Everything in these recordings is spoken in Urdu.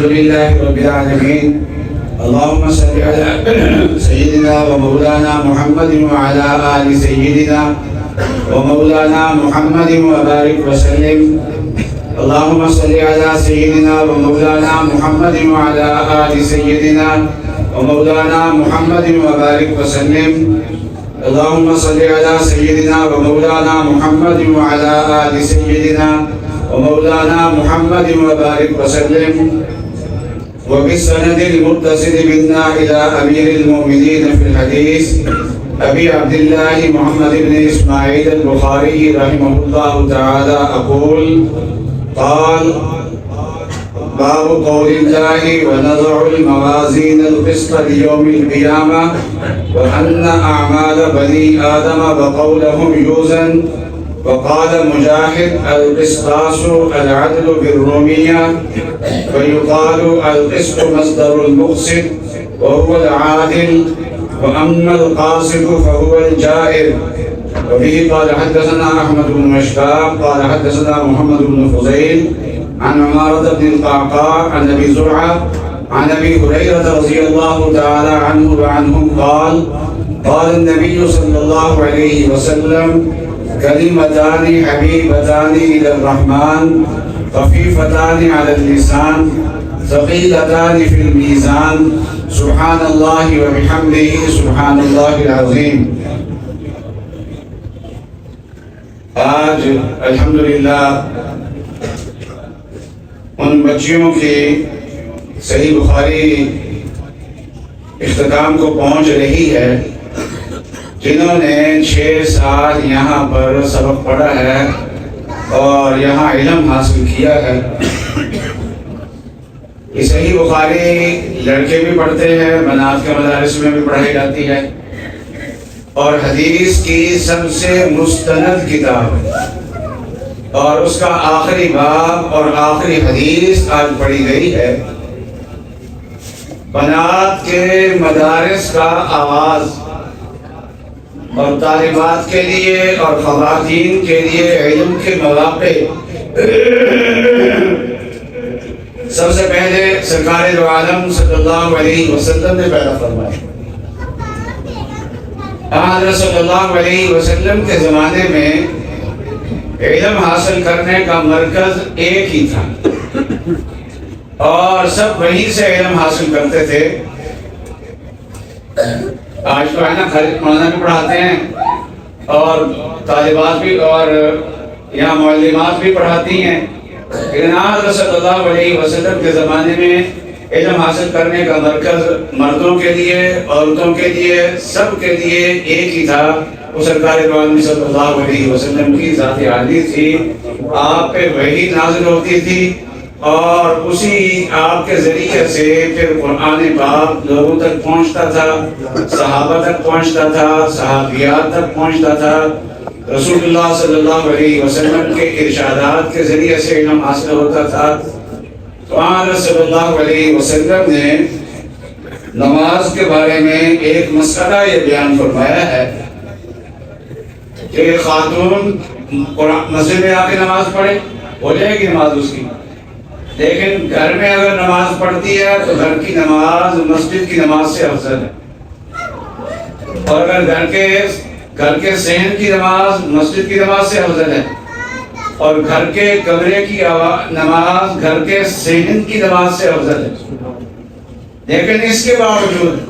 الحمد لله رب العالمين. اللهم صل على سيدنا ومولانا محمد وعلى آل سيدنا ومولانا محمد وبارك وسلم. اللهم صل على سيدنا ومولانا محمد وعلى آل سيدنا ومولانا محمد وبارك وسلم. اللهم صل على سيدنا ومولانا محمد وعلى آل سيدنا ومولانا محمد وبارك وسلم. وبالسند المتصل منا إلى أمير المؤمنين في الحديث أبي عبد الله محمد بن إسماعيل البخاري رحمه الله تعالى أقول: قال: باب قول الله ونضع الموازين القسط ليوم القيامة وأن أعمال بني آدم وقولهم يوزن. وقال مجاهد: القسطاس العدل بالرومية، ويقال القسط مصدر المقسط وهو العادل، وأما القاسط فهو الجائر. وبه قال حدثنا أحمد بن مشتاق قال حدثنا محمد بن فضيل عن عمارة بن القعقاع عن أبي زرعة عن أبي هريرة رضي الله تعالى عنه وعنهم قال: قال النبي صلى الله عليه وسلم: كلمتان حبيبتان إلى الرحمن خفيفتان على اللسان ثقيلتان في الميزان سبحان الله وبحمده سبحان الله العظيم. آج الحمدللہ ان بچیوں کی صحیح بخاری اختتام کو پہنچ رہی ہے جنہوں نے 6 سال یہاں پر سبق پڑھا ہے اور یہاں علم حاصل کیا ہے. یہ صحیح بخاری لڑکے بھی پڑھتے ہیں، بنات کے مدارس میں بھی پڑھائی جاتی ہے، اور حدیث کی سب سے مستند کتاب ہے، اور اس کا آخری باب اور آخری حدیث آج پڑھی گئی ہے. بنات کے مدارس کا آغاز اور طالبات کے لیے اور خواتین کے لیے علم کے مواقع سب سے پہلے سرکار دو عالم صلی اللہ علیہ وسلم نے پیدا فرمایا. حضرت صلی اللہ علیہ وسلم کے زمانے میں علم حاصل کرنے کا مرکز ایک ہی تھا اور سب وہیں سے علم حاصل کرتے تھے. آج تو ہے نا خالد مولانا بھی پڑھاتے ہیں اور طالبات بھی اور یہاں معلمات بھی پڑھاتی ہیں، لیکن حضرت صلی اللہ علیہ وسلم کے زمانے میں علم حاصل کرنے کا مرکز مردوں کے لیے، عورتوں کے لیے، سب کے لیے ایک ہی تھا. وہ سرکار دو عالم صلی اللہ علیہ وسلم کی ذات عالی تھی. آپ پہ وحی نازل ہوتی تھی اور اسی آپ کے ذریعے سے پھر قرآن پاک لوگوں تک پہنچتا تھا، صحابہ تک پہنچتا تھا، صحابیات تک پہنچتا تھا. رسول اللہ صلی اللہ علیہ وسلم کے ارشادات کے ذریعے سے علم حاصل ہوتا تھا. تو حضرت صلی اللہ علیہ وسلم نے نماز کے بارے میں ایک مسئلہ یہ بیان فرمایا ہے کہ خاتون مسجد میں آ کے نماز پڑھے، ہو جائے گی نماز اس کی، لیکن گھر میں اگر نماز پڑھتی ہے تو گھر کی نماز مسجد کی نماز سے افضل ہے، اور اگر گھر کے صحن کی نماز مسجد کی نماز سے افضل ہے، اور گھر کے کمرے کی نماز گھر کے صحن کی نماز سے افضل ہے. لیکن اس کے باوجود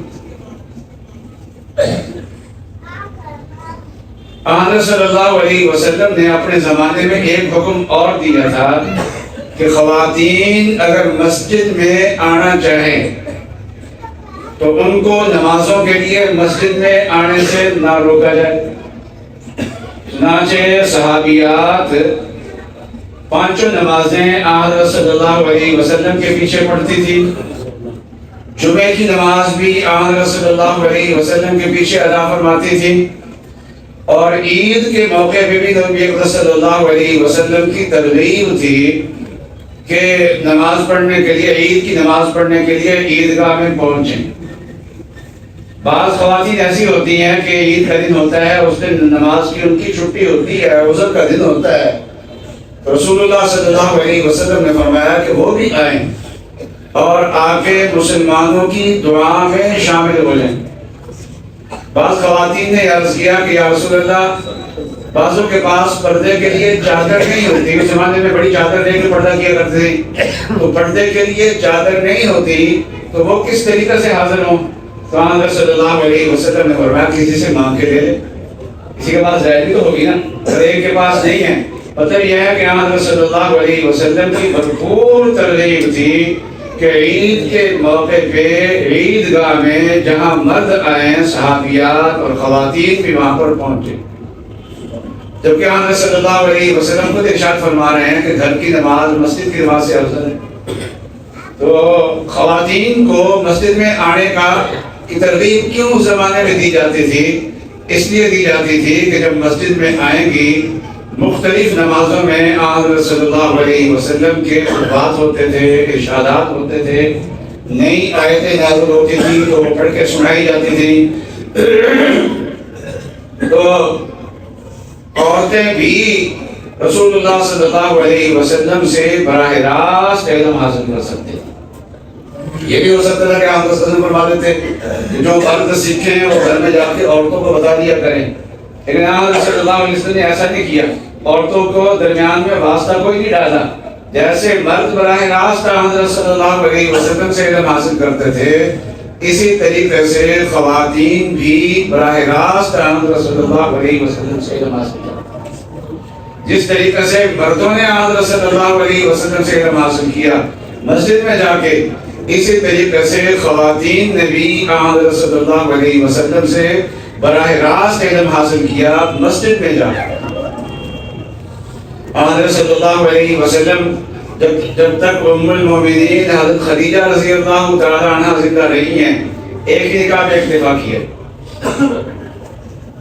حضرت صلی اللہ علیہ وسلم نے اپنے زمانے میں ایک حکم اور دیا تھا کہ خواتین اگر مسجد میں آنا چاہیں تو ان کو نمازوں کے لیے مسجد میں آنے سے نہ روکا جائے. چنانچہ صحابیات 5 نمازیں حضرت صلی اللہ علیہ وسلم کے پیچھے پڑھتی تھی. جمعے کی نماز بھی حضرت صلی اللہ علیہ وسلم کے پیچھے ادا فرماتی تھی، اور عید کے موقع پہ بھی نبی اکرم صلی اللہ علیہ وسلم کی ترغیب تھی کہ نماز پڑھنے کے لیے، عید کی نماز پڑھنے کے لیے عیدگاہ میں پہنچیں. بعض خواتین ایسی ہوتی ہیں کہ عید کا دن ہوتا ہے، اس دن نماز کی ان کی چھٹی ہوتی ہے، عذر کا دن ہوتا ہے. رسول اللہ صلی اللہ علیہ وسلم نے فرمایا کہ وہ بھی آئیں، اور آ کے مسلمانوں کی دعا میں شامل ہو جائیں۔ بعض خواتین نے عرض کیا کہ یا رسول اللہ، بعضوں کے پاس پردے کے لیے چادر نہیں ہوتی، اس زمانے میں بڑی چادر لے کے پردہ کیا کرتے تھے، تو پردے کے لیے چادر نہیں ہوتی تو وہ کس طریقے سے حاضر ہوں؟ تو حضرت صلی اللہ علیہ وسلم نے فرمایا کسی سے مانگ کے لے لے، کسی کے پاس ظاہر بھی تو ہوگی نا، اگر ایک کے پاس نہیں ہے۔ مطلب یہ ہے کہ حضرت صلی اللہ علیہ وسلم کی بھرپور ترغیب تھی کہ عید کے موقع پہ عیدگاہ میں جہاں مرد آئیں، صحابیات اور خواتین بھی وہاں پر پہنچے، جبکہ حضرت صلی اللہ علیہ وسلم خود ارشاد فرما رہے ہیں کہ گھر کی نماز مسجد کی نماز سے افضل ہے۔ تو خواتین کو مسجد میں آنے کی ترغیب کیوں اس زمانے میں دی جاتی تھی؟ اس لیے دی جاتی تھی کہ جب مسجد میں آئیں گی، مختلف نمازوں میں حضرت صلی اللہ علیہ وسلم کے خطبات ہوتے تھے، ارشادات ہوتے تھے، نئی آیتیں نازل ہوتی تھی تو وہ پڑھ کے سنائی جاتی تھی، تو عورتیں بھی رسول اللہ صلی اللہ علیہ وسلم سے براہ راست علم حاصل کر سکتے ہیں۔ یہ بھی ہو سکتا تھا کہ آپ وسلم فرما دیتے جو مرد سیکھیں ہیں وہ گھر میں جا کے عورتوں کو بتا دیا کریں، لیکن آپ صلی اللہ علیہ وسلم نے ایسا نہیں کیا، عورتوں کو درمیان میں واسطہ کوئی نہیں ڈالا۔ جیسے مرد براہ راست حضرت صلی اللہ علیہ وسلم سے علم حاصل کرتے تھے، اسی طریقے سے خواتین بھی براہ راست حضرت صلی اللہ علیہ وسلم سے علم حاصل کرتے تھے۔ جس طریقے سے مردوں نے حضرت صلی اللہ علیہ وسلم سے علم حاصل کیا مسجد میں جا کے، اسی طریقے سے خواتین نے بھی حضرت صلی اللہ علیہ وسلم سے براہ راست علم حاصل کیا مسجد میں جا کے۔ حضرت صلی اللہ علیہ وسلم جب تک ام المومنین حضرت خدیجہ رضی اللہ تعالی عنہ زندہ رہی ہیں، ایک ہی نکاح پہ اکتفا کیا۔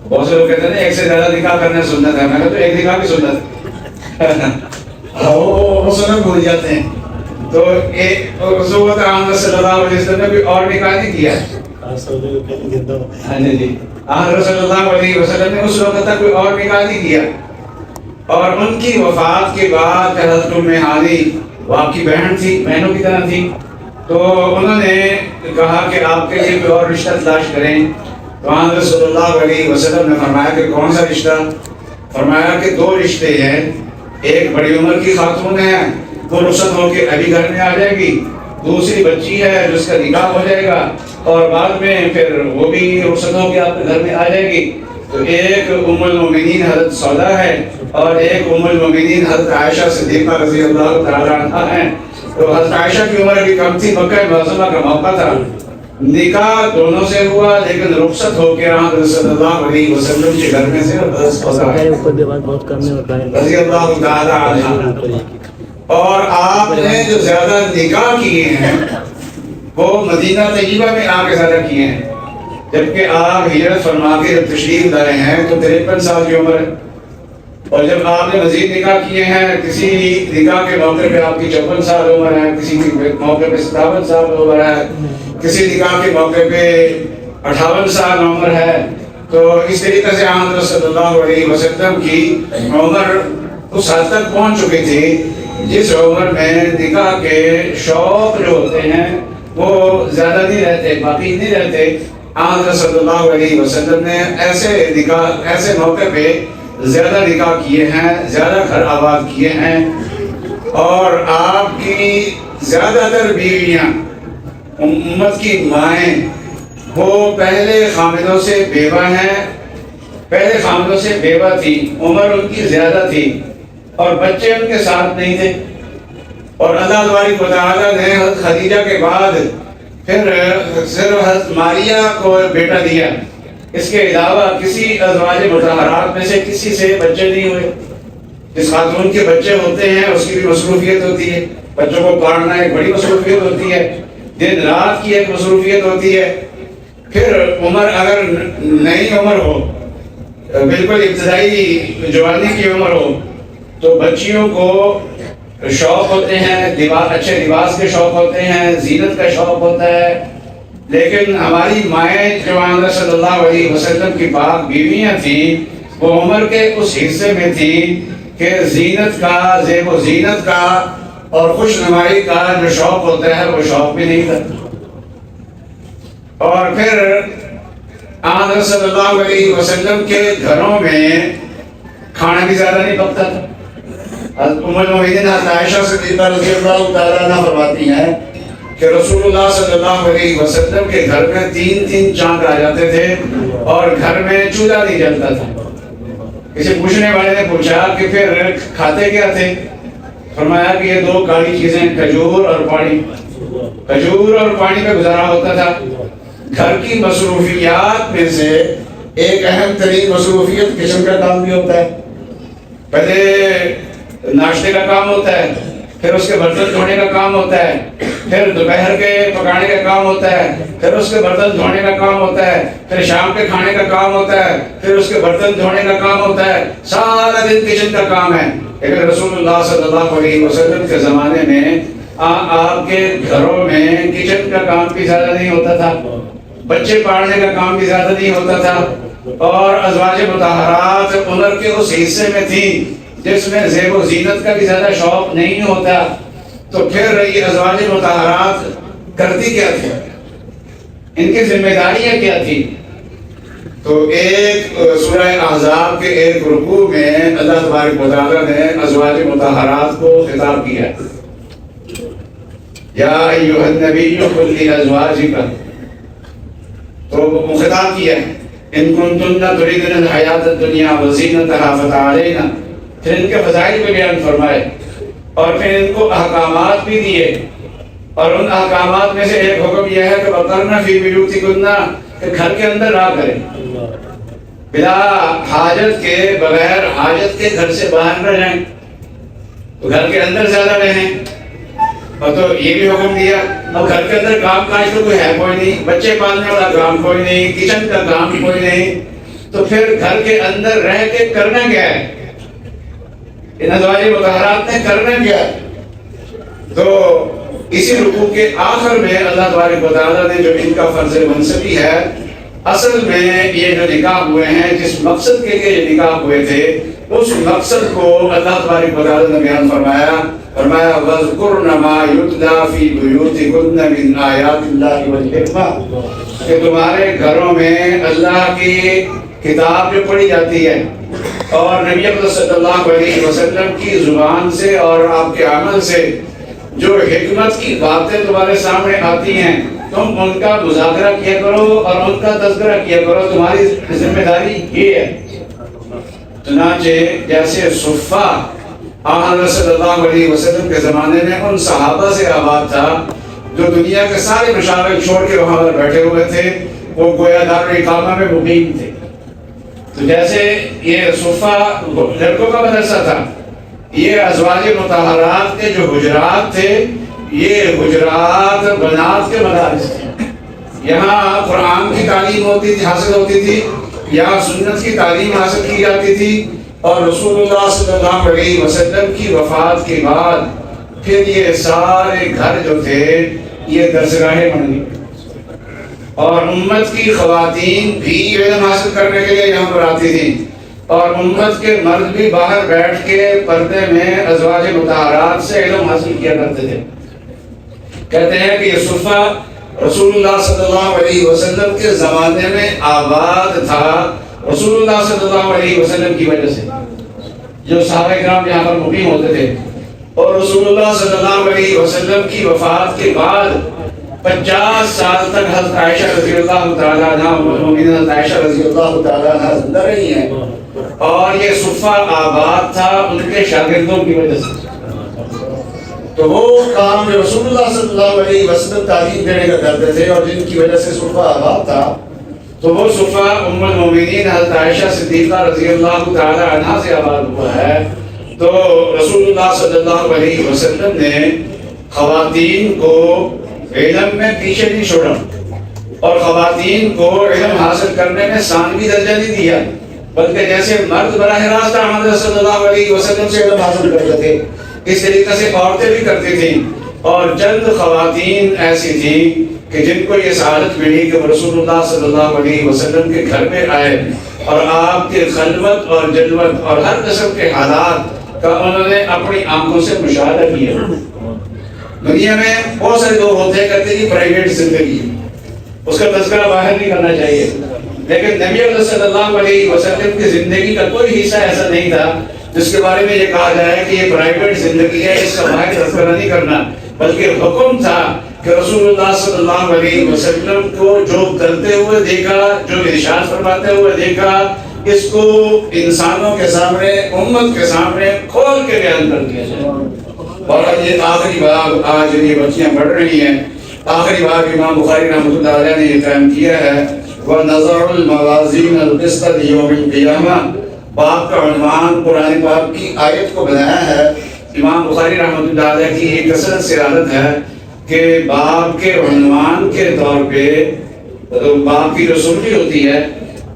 بہت سے لوگ کہتے ہیں ایک سے زیادہ نکاح کرنا سنت ہے، میں کہتا ہوں ایک نکاح بھی سنت ہے، وہ سنت بھول جاتے ہیں۔ تو اس وقت حضرت صلی اللہ علیہ وسلم نے کوئی اور نکاح نہیں کیا، ہاں جی، حضرت صلی اللہ علیہ وسلم نے اس وقت تک کوئی اور نکاح نہیں کیا۔ اور ان کی وفات کے بعد حضرت ام ہانی وہ آپ کی بہن تھی، بہنوں کی طرح تھی، تو انہوں نے کہا کہ آپ کے لیے کوئی اور رشتہ تلاش کریں۔ تو حضرت صلی اللہ علیہ وسلم نے فرمایا کہ کون سا رشتہ؟ فرمایا کہ دو رشتے ہیں، ایک بڑی عمر کی خاتون ہے، وہ رخصت ہو کے ابھی گھر میں آ جائے گی، دوسری بچی ہے جس کا نکاح ہو جائے گا اور بعد میں پھر وہ بھی رخصت ہو کے آپ کے گھر میں آ جائے گی۔ تو ایک ام المومنین حضرت سودا ہے اور ایک ام المومنین حضرت عائشہ صدیقہ رضی اللہ تعالی عنہا ہیں۔ تو حضرت عائشہ کی عمر بھی کم تھی، مکہ معظمہ کا موقع تھا، نکاح دونوں سے ہوا لیکن رخصت ہو کے حضرت صلی اللہ علیہ وسلم کے گھر میں سے رضی اللہ تعالی عنہ۔ اور آپ نے جو زیادہ نکاح کیے ہیں وہ مدینہ طیبہ میں آ کے زیادہ کیے ہیں، جبکہ آپ ہجرت فرما کے جب تشریف لائے ہیں تو 53 سال کی عمر ہے، اور جب آپ نے مزید نکاح کیے ہیں، کسی نکاح کے موقع پہ آپ کی 54 سال عمر ہے، کسی موقع پہ 57 سال عمر ہے، کسی نکاح کے موقع پہ 58 سال عمر ہے۔ تو اس طریقے سے حضرت صلی اللہ علیہ وسلم کی عمر اس حد تک پہنچ چکی تھی جس عمر میں نکاح کے شوق جو ہوتے ہیں وہ زیادہ نہیں رہتے، باقی نہیں رہتے۔ حضرت صلی اللہ علیہ وسلم نے ایسے موقع پہ زیادہ نکاح کیے ہیں، زیادہ گھر آباد کیے ہیں، اور آپ کی زیادہ تر بیویاں امت کی مائیں وہ پہلے خامدوں سے بیوہ ہیں، پہلے خامدوں سے بیوہ تھی، عمر ان کی زیادہ تھی اور بچے ان کے ساتھ نہیں تھے، اور اللہ تبارک و تعالیٰ نے حضرت خدیجہ کے بعد پھر صرف حضرت ماریہ کو بیٹا دیا، اس کے علاوہ کسی ازواج مطہرات میں سے کسی سے بچے نہیں ہوئے۔ جس خاتون کے بچے ہوتے ہیں اس کی بھی مصروفیت ہوتی ہے، بچوں کو پالنا ایک بڑی مصروفیت ہوتی ہے، دن رات کی ایک مصروفیت ہوتی ہے۔ پھر عمر اگر نئی عمر ہو، بالکل ابتدائی جوانی کی عمر ہو، تو بچیوں کو شوق ہوتے ہیں، اچھے لباس کے شوق ہوتے ہیں، زینت کا شوق ہوتا ہے، لیکن ہماری مائیں جو حضرت صلی اللہ علیہ وسلم کی پاک بیویاں تھیں وہ عمر کے اس حصے میں تھی کہ زینت کا، زیب و زینت کا اور خوش نمائی کا جو شوق ہوتا ہے وہ شوق بھی نہیں تھا. اور پھر آن صلی اللہ علیہ وسلم کے گھروں میں کھانا بھی زیادہ نہیں پکتا تھا. ام المؤمنین عائشہ صدیقہ رضی اللہ تعالیٰ عنہ فرماتی ہیں کہ رسول اللہ صلی اللہ علیہ وسلم کے گھر میں 3 چاند آ جاتے تھے اور گھر میں چولہا نہیں جلتا تھا. کسی پوچھنے والے نے پوچھا کہ پھر کھاتے کیا تھے؟ فرمایا کہ یہ 2 کالی چیزیں، کھجور اور پانی. کھجور اور پانی پہ گزارا ہوتا تھا. گھر کی مصروفیات میں سے ایک اہم ترین مصروفیت کچن کا کام بھی ہوتا ہے. پہلے ناشتے کا کام ہوتا ہے، پھر اس کے برتن دھونے کا کام ہوتا ہے، پھر دوپہر کے پکانے کا کام ہوتا ہے، پھر اس کے برتن دھونے کا کام ہوتا ہے، پھر شام کے کھانے کا کام ہوتا ہے، پھر اس کے برتن دھونے کا کام ہوتا ہے. سارا دن کچن کا کام ہے. لیکن رسول اللہ صلی اللہ علیہ وسلم کے زمانے میں آپ کے گھروں میں کچن کا کام بھی زیادہ نہیں ہوتا تھا، بچے پالنے کا کام بھی زیادہ نہیں ہوتا تھا، اور ازواج مطہرات عمر کے اس حصے میں تھیں جس میں زیب و زینت کا بھی زیادہ شوق نہیں ہوتا. تو پھر یہ ازواج مطہرات کرتی کیا تھی؟ ان کی ذمہ داریاں کیا تھی؟ تو ایک سورہ احزاب کے ایک رکوع میں اللہ تبارک و تعالیٰ نے ازواج مطہرات کو خطاب کیا. یا ایھا النبی قل لازواجک، تو خطاب کیا ان کنتن تریدن الحیات الدنیا وزینتہا فتعالینا. پھر ان کے فضائل پہ بیان فرمائے اور پھر ان کو احکامات بھی دیے. اور ان احکامات میں سے ایک حکم یہ ہے کہ وقرن فی بیوتکن، کہ گھر کے اندر رہا کریں، بلا حاجت کے، بغیر حاجت کے گھر سے باہر نہ جائیں، تو گھر کے اندر زیادہ رہیں. اور تو یہ بھی حکم دیا. اب گھر کے اندر کام کاج تو کوئی ہے کوئی نہیں، بچے پالنے والا کام کوئی نہیں، کچن کا کام کوئی نہیں، تو پھر گھر کے اندر رہ کے کرنا کیا ہے؟ ان ازواج مطہرات نے کرنا کیا ہے؟ تو اسی رکوع کے آخر میں اللہ تبارک و تعالیٰ نے جو ان کا فرض منصبی ہے، اصل میں یہ جو نکاح ہوئے ہیں جس مقصد کے لیے یہ نکاح ہوئے تھے، اس مقصد کو اللہ تبارک و تعالیٰ نے بیان فرمایا. وَاذْكُرْنَ مَا يُتْلَى فِي بُيُوتِكُنَّ مِنْ آيَاتِ اللَّهِ وَالْحِكْمَةِ، کہ تمہارے گھروں میں اللہ کی کتاب جو پڑھی جاتی ہے اور نبی اکرم صلی اللہ علیہ وسلم کی زبان سے اور آپ کے عمل سے جو حکمت کی باتیں تمہارے سامنے آتی ہیں، تم ان کا مذاکرہ کیا کرو اور ان کا تذکرہ کیا کرو. تمہاری ذمہ داری یہ ہے. چنانچہ جیسے صفہ آن صلی اللہ علیہ وسلم کے زمانے میں ان صحابہ سے آباد تھا جو دنیا کے سارے مشاغل چھوڑ کے وہاں پر بیٹھے ہوئے تھے، وہ گویا دارالاقامہ میں مقیم تھے. تو جیسے یہ صفہ لڑکوں کا مدرسہ تھا، یہ ازواج مطہرات کے جو حجرات تھے، یہ حجرات بنات کے مدارس تھے. یہاں قرآن کی تعلیم ہوتی تھی، حاصل ہوتی تھی، یہاں سنت کی تعلیم حاصل کی جاتی تھی. اور رسول اللہ صلی اللہ علیہ وسلم کی وفات کے بعد پھر یہ سارے گھر جو تھے یہ درسگاہیں بن گئی، اور امت کی خواتین بھی علم حاصل کرنے کے لیے یہاں پر آتی تھیں، اور امت کے مرد بھی باہر بیٹھ کے پردے میں ازواج مطہرات سے علم حاصل کیا کرتے تھے. کہتے ہیں کہ یہ صفہ رسول اللہ صلی اللہ علیہ وسلم کے زمانے میں آباد تھا رسول اللہ صلی اللہ علیہ وسلم کی وجہ سے. جو صحابہ کرام یہاں پر مقیم ہوتے تھے، اور رسول اللہ صلی اللہ علیہ وسلم کی وفات کے بعد 50 سال تک حضرت عائشہ رضی اللہ تعالیٰ عنہ، مومنین عائشہ رضی اللہ تعالیٰ عنہ زندہ رہی ہیں، اور یہ صفہ آباد تھا ان کے شاگردوں کی وجہ سے. تو وہ کام جو رسول اللہ صلی اللہ علیہ وسلم تعلیم دینے کا کرتے تھے اور جن کی وجہ سے صفہ آباد تھا، تو وہ صفہ ام المؤمنین حضرت عائشہ صدیقہ رضی اللہ تعالی عنہا سے آباد ہوا ہے. تو رسول اللہ صلی اللہ علیہ وسلم نے خواتین کو علم میں پیچھے نہیں چھوڑا، اور خواتین کو علم حاصل کرنے میں ثانوی درجہ نہیں دیا، بلکہ جیسے مرد براہ راست احمد صلی اللہ علیہ وسلم سے علم حاصل کرتے تھے، اس طریقے سے عورتیں بھی کرتی تھیں. اور چند خواتین ایسی تھیں کہ جن کو یہ سعادت ملی کہ وہ رسول اللہ صلی اللہ علیہ وسلم کے گھر میں آئے اور آپ کے خلوت اور جلوت اور ہر قسم کے حالات کا انہوں نے اپنی آنکھوں سے مشاہدہ کیا. دنیا میں بہت سارے لوگ ہوتے ہیں کہتے ہیں پرائیویٹ زندگی اس کا تذکرہ باہر نہیں کرنا چاہیے، لیکن نبی اکرم صلی اللہ علیہ وسلم کی زندگی کا کوئی حصہ ایسا نہیں تھا جس کے بارے میں یہ کہا جائے کہ یہ پرائیویٹ زندگی ہے، اس کا باہر تذکرہ نہیں کرنا، بلکہ حکم تھا کہ رسول اللہ صلی اللہ علیہ وسلم کو جو کرتے ہوئے دیکھا، جو ارشاد فرماتے ہوئے دیکھا، اس کو انسانوں کے سامنے، امت کے سامنے کھول کے بیان کر دیا جائے۔ اور یہ آخری باب آج یہ بچیاں پڑھ رہی ہیں، آخری باب امام بخاری رحمۃ اللہ علیہ نے یہ قائم کیا ہے، وَنَضَعُ الْمَوَازِينَ الْقِسْطَ لِيَوْمِ الْقِيَامَةِ۔ باب کا عنوان قرآن پاک کی آیت کو بنایا ہے۔ امام بخاری رحمۃ اللہ علیہ کی ایک کثرت سے عادت ہے کہ باب کے عنوان کے طور پہ باب کی جو سمری ہوتی ہے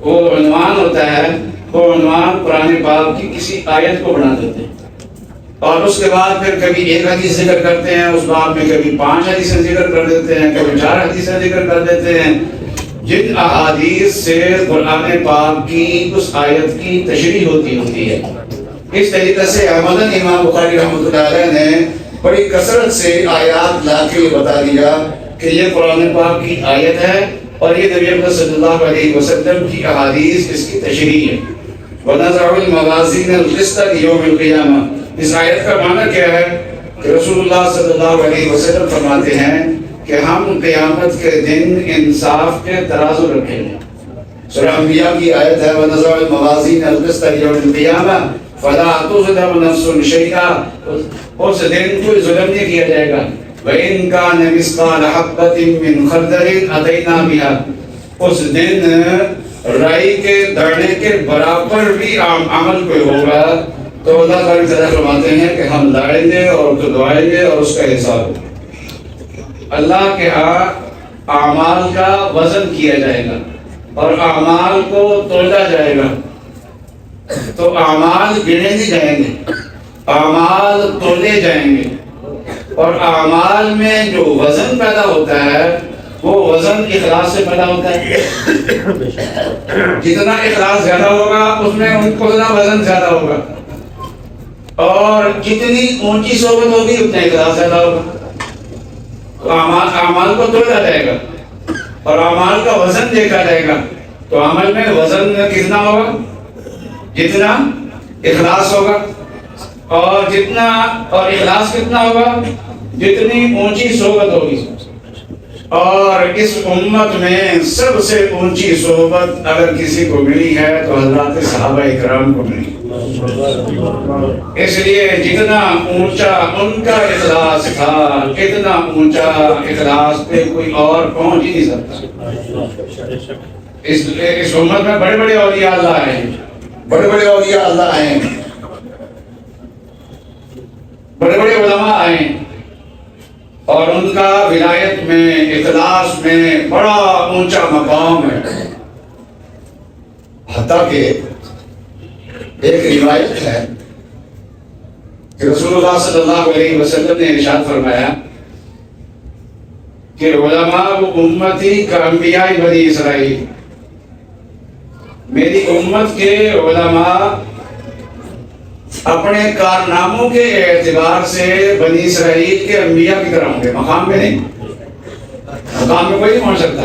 وہ عنوان ہوتا ہے، وہ عنوان قرآن پاک کی کسی آیت کو بنا دیتے ہیں، اور اس کے بعد پھر کبھی ایک حدیث ذکر کرتے ہیں، اس باب میں کبھی 5 حدیثیں ذکر کر دیتے ہیں، کبھی 4 حدیثیں ذکر کر دیتے ہیں، جن احادیث سے قرآن پاک کی اس آیت کی تشریح ہوتی ہے۔ اس طریقے سے عملاً امام بخاری رحمۃ اللہ علیہ نے بڑی کثرت سے آیات لا کے بتا دیا کہ یہ قرآن پاک کی آیت ہے اور یہ نبی اکرم صلی اللہ علیہ وسلم کی احادیث اس کی تشریح ہے۔ وَنَضَعُ الْمَوَازِينَ الْقِسْطَ لِيَوْمِ الْقِيَامَةِ۔ اس آیت کا معنی کیا ہے کہ رسول اللہ صلی اللہ علیہ وسلم فرماتے ہیں کہ ہم قیامت کے دن انصاف کے ترازو رکھیں گے۔ سورہ انبیاء کی آیت ہے، وَنَضَعُ الْمَوَازِينَ الْقِسْطَ لِيَوْمِ الْقِيَامَةِ فَلَا تُظْلَمُ نَفْسٌ شَيْئًا۔ اس دن کوئی ظلم نہیں کیا جائے گا۔ وَإِن كَانَ مِثْقَالَ حَبَّةٍ مِّنْ خَرْدَلٍ أَتَيْنَا بِهَا۔ اس دن رائی کے دانے کے برابر بھی عمل کوئی ہوگا تو اللہ تعالیٰ تعالیٰ فرماتے ہیں کہ ہم لائیں گے اور دعائیں گے اور اس کا حساب ہوگا۔ اللہ کے ہاں اعمال کا وزن کیا جائے گا اور اعمال کو تولا جائے گا، تو اعمال گنے نہیں جائیں گے، اعمال تولے جائیں گے، اور اعمال میں جو وزن پیدا ہوتا ہے وہ وزن اخلاص سے پیدا ہوتا ہے۔ جتنا اخلاص زیادہ ہوگا اس میں اتنا وزن زیادہ ہوگا، اور جتنی اونچی صحبت ہوگی اتنا اخلاص زیادہ ہوگا۔ اعمال کو تولا جائے گا اور اعمال کا وزن دیکھا جائے گا، تو عمل میں وزن کتنا ہوگا؟ جتنا اخلاص ہوگا، اور جتنا اور اخلاص کتنا ہوگا؟ جتنی اونچی صحبت ہوگی۔ اور اس امت میں سب سے اونچی صحبت اگر کسی کو ملی ہے تو حضرات صحابہ اکرام کو ملی، اس لیے جتنا اونچا ان کا اخلاص تھا اتنا اونچا اخلاص پہ کوئی اور پہنچ ہی نہیں سکتا۔ اس امت میں بڑے بڑے اولیاء اللہ آئے ہیں، بڑے بڑے اولیاء اللہ آئے ہیں، بڑے بڑے علماء آئے ہیں، اور ان کا ولایت میں، اخلاص میں بڑا اونچا مقام ہے۔ حتیٰ کہ ایک روایت ہے کہ رسول اللہ صلی اللہ علیہ وسلم نے ارشاد فرمایا کہ علماء امتی کانبیاء بنی اسرائیل، میری امت کے علماء اپنے کارناموں کے اعتبار سے بنی اسرائیل کے انبیاء کی طرح ہوں گے، مقام میں نہیں، مقام میں کوئی نہیں پہنچ سکتا،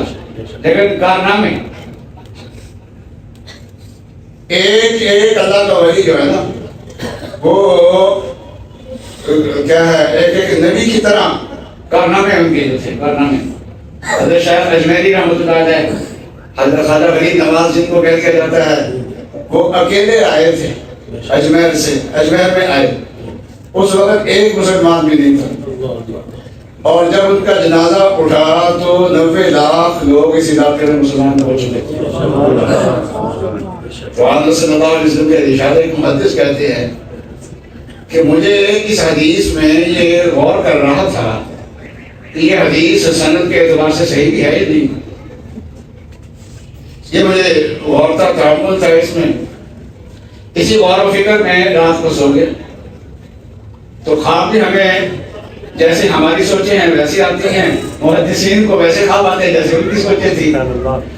لیکن کارنامے ایک اللہ کا ولی جو ہے نا وہ کیا ہے، ایک نبی کی طرح کارنامے ان کے جو تھے، کارنامے۔ حضرت شیخ اجمیری رحمۃ اللہ علیہ، حضرت خواجہ فرید نواز جن کو کہہ جاتا ہے، وہ اکیلے آئے تھے اجمیر سے، اجمیر میں آئے، اس وقت ایک مسلمان بھی نہیں تھا، اور جب ان کا جنازہ اٹھا تو 90 لاکھ لوگ اس علاقے میں مسلمان ہو چکے تھے۔ تو آن صلی اللہ علیہ وسلم کے ارشاد ایک محدث کہتے ہیں کہ مجھے اس حدیث میں یہ غور کر رہا تھا کہ یہ حدیث سند کے اعتبار سے صحیح بھی ہے یا نہیں، یہ مجھے غور تھا، تعامل تھا اس میں۔ اسی غور و فکر میں رات کو سو گئے تو خواب بھی ہمیں جیسے ہماری سوچیں ہیں ویسی آتی ہیں، محدثین کو ویسے خواب آتے ہیں جیسے ان کی سوچیں تھی۔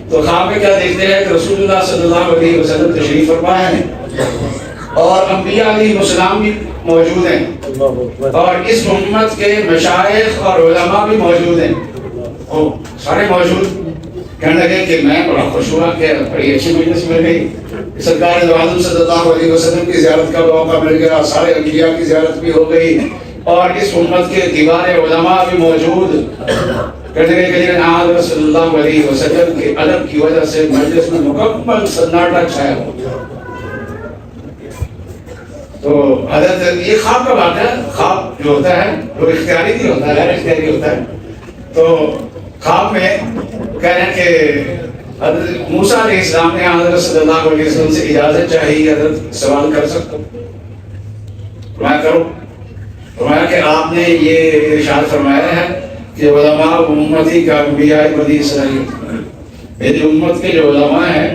تو خواب میں کیا دیکھتے ہیں کہ رسول اللہ صلی اللہ علیہ وسلم تشریف فرما ہے، اور انبیاء علیہ السلام بھی موجود ہیں اور اس امت کے مشائخ اور علماء بھی موجود ہیں، وہ سارے موجود۔ کہنے لگے کہ میں بڑا خوش ہوا کہ بڑی اچھی مجلس مل گئی، سرکار دو عالم صلی اللہ علیہ وسلم کی زیارت کا موقع مل گیا، سارے انبیاء کی زیارت بھی ہو گئی اور اس امت کے دیوار علماء بھی موجود۔ کہنے لگے کہ حضرت صلی اللہ علیہ وسلم کے ادب کی وجہ سے مجلس میں مکمل سناٹا چھایا ہو۔ تو حضرت یہ خواب کا بات ہے، خواب جو ہوتا ہے وہ اختیاری نہیں ہوتا ہے، غیر اختیاری ہوتا ہے۔ تو خواب میں کہہ رہے ہیں کہ حضرت موسیٰ علیہ السلام نے حضرت صلی اللہ علیہ وسلم سے اجازت چاہی، حضرت سوال کر سکتا ہوں؟ فرمایا کرو۔ فرمایا کہ آپ نے یہ ارشاد فرمایا ہے کہ علماء امتی کا انبیاء بنی اسرائیل، میری امت کے جو علماء ہیں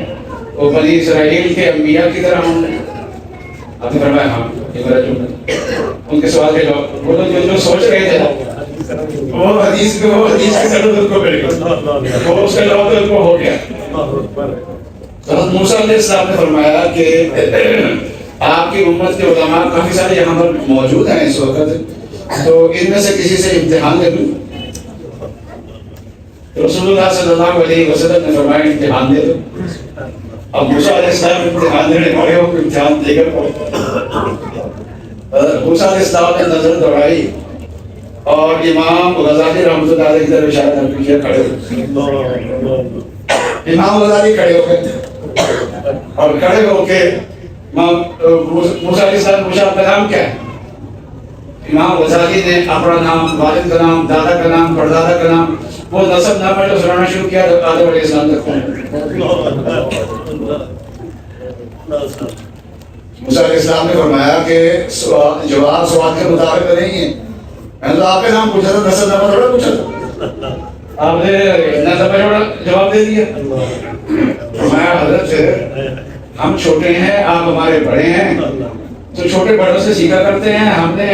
وہ بنی اسرائیل کے انبیاء کی طرح ہوں گے۔ آپ نے فرمایا ہاں، یہ میرا جملہ۔ ان کے سوال کے جواب وہ جو سوچ رہے تھے وہ حدیث کے ضرورت کو مل گیا، وہ اس کا جواب ان کو ہو گیا۔ حضرت موسیٰ علیہ السلام نے فرمایا کہ آپ کی امت کے علماء کافی سارے یہاں پر موجود ہیں اس وقت، تو ان میں سے کسی سے امتحان لے لوں؟ رسول اللہ صلی اللہ علیہ وسلم نے فرمایا امتحان دے دو۔ اب موسیٰ علیہ السلام امتحان دینے پڑے ہو کہ امتحان دے کر موسیٰ علیہ السلام نے نظر دوڑائی اور امام غزالی رحمۃ اللہ علیہ کی طرف اشارہ کیا، کھڑے ہو۔ امام غزالی کھڑے ہو گئے اور کھڑے ہو کے موسیٰ علیہ السلام پوچھا آپ کا نام کیا ہے؟ امام غزالی نے اپنا نام، والد کا نام، دادا کا نام، پردادا کا نام، وہ نسب نامہ جو سنانا شروع کیا تو آدم علیہ السلام تک پہنچے۔ موسیٰ علیہ السلام نے فرمایا کہ جواب سوال کے مطابق نہیں ہے، میں نے تو آپ کے نام پوچھا تھا، نسب نامہ تھوڑا پوچھا تھا، آپ نے نسب نامہ جواب دے دیا۔ فرمایا حضرت ہم چھوٹے ہیں، آپ ہمارے بڑے ہیں، تو چھوٹے بڑوں سے سیکھا کرتے ہیں، ہم نے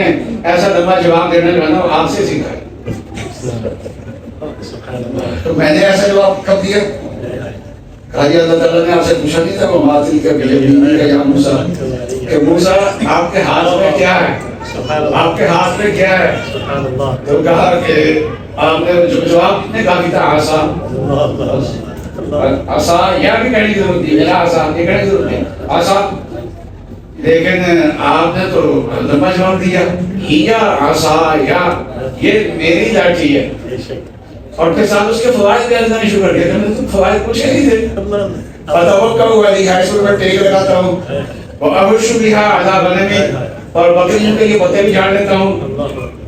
ایسا لمبا جواب دینا جو ہے نا آپ سے سیکھا ہے۔ تو میں نے ایسا جواب کب دیا؟ کہا جی اللہ تعالیٰ نے آپ سے پوچھا نہیں تھا وہ ماتل کا یا موسیٰ کہ موسیٰ آپ کے ہاتھ میں کیا ہے، آپ کے ہاتھ میں کیا ہے؟ تو کہا کہ آپ نے جواب کتنے کہا تھا آسا، آسا یا بھی کہنے کی ضرورت نہیں، میرا آسا یہ کہنے کی ضرورت نہیں، آسا، لیکن آپ نے تو لمبا جواب دیا، یا آسا یا یہ میری لاٹھی ہے، اور پھر ساتھ اس کے فوائد بھی الزامی شروع کر دیا، میں نے تو فوائد پوچھے نہیں تھے، فتوکل علیہ، اس پر میں ٹیک لگاتا ہوں، وأحش بها على غنمي، اور بکریوں کے لیے پتے بھی جھاڑ لیتا ہوں،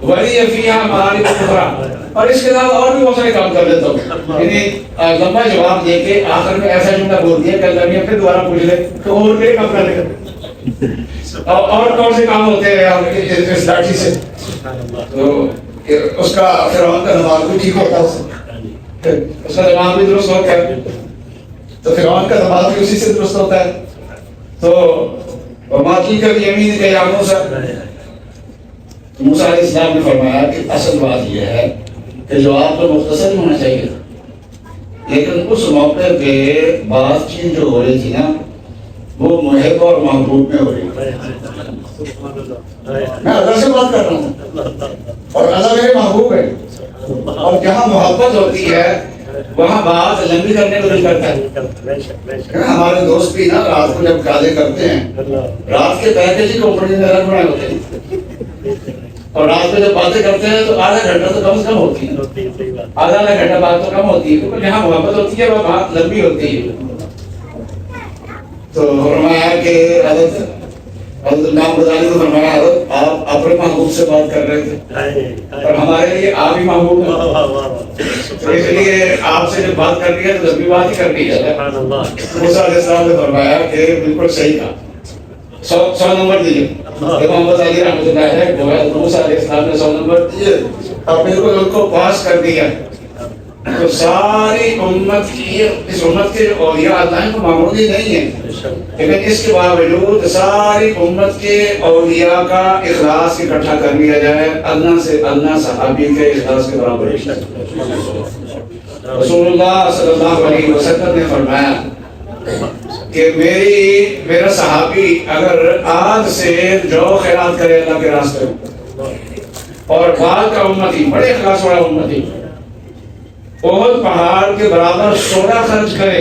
ولی فیہا معارف اخرى، اور اس کے علاوہ اور بھی بہت سارے کام کر لیتا ہوں۔ یعنی لمبا جواب دے کے آخر میں ایسا جملہ بول دیا کہ اللہ میاں پھر دوبارہ پوچھ لے تو اور بھی کام کر لے، اور کون سے کام ہوتے ہیں اس لاٹھی سے؟ تو اس کا فرعون کا دماغ بھی ٹھیک ہوتا ہے، اس کا دماغ بھی درست ہوتا ہے، تو فرعون کا دماغ بھی اسی سے درست ہوتا ہے۔ تو ماتی کا بھی یمین کا یا موسیٰ، موسیٰ علیہ السلام نے فرمایا کہ اصل بات یہ ہے کہ جواب تو مختصر ہی ہونا چاہیے تھا، لیکن اس موقع پہ بات چیت جو ہو رہی تھی نا وہ محب اور محبوب میں ہو رہی ہے۔ میں اللہ سے بات کر رہا ہوں اور اللہ میرے محبوب ہے، اور جہاں محبت ہوتی ہے وہاں بات لمبی کرنے کو دل کرتا ہے۔ ہمارے دوست بھی نا رات کو جب گالے کرتے ہیں، رات کے پیکیج ہی کمپنی میں الگ بنائے ہوتے ہیں، اور رات میں جب باتیں کرتے ہیں تو آدھا گھنٹہ تو کم سے کم ہوتی ہے، آدھا گھنٹہ بات تو کم ہوتی ہے، کیونکہ جہاں محبت ہوتی ہے وہ بات لمبی ہوتی ہے۔ تو فرمایا کہ حضرت امام غزالی کو فرمایا حضرت آپ اپنے محبوب سے بات کر رہے تھے اور ہمارے لیے آپ ہی محبوب ہیں، تو اس لیے آپ سے جب بات کر رہی ہے تو لمبی بات ہی کر رہی ہے۔ موسیٰ علیہ السلام نے فرمایا کہ بالکل صحیح کہا، 100 نمبر دیجیے۔ امام غزالی رحمۃ اللہ علیہ موسیٰ علیہ السلام نے 100 نمبر دیے اور بالکل ان کو پاس کر دیا۔ تو ساری امت کی، اس امت کے جو اولیاء اللہ ہیں وہ معمولی نہیں ہیں، لیکن اس کے باوجود ساری امت کے اولیاء کا اخلاص اکٹھا کر لیا جائے، اللہ سے اللہ صحابی کے اخلاص کے برابر۔ رسول اللہ صلی اللہ علیہ وسلم نے فرمایا کہ میرا صحابی اگر آج سے جو خیرات کرے اللہ کے راستے میں، اور بعد کا امتی بڑے اخلاص والا امتی احد پہاڑ کے برابر سونا خرچ کرے،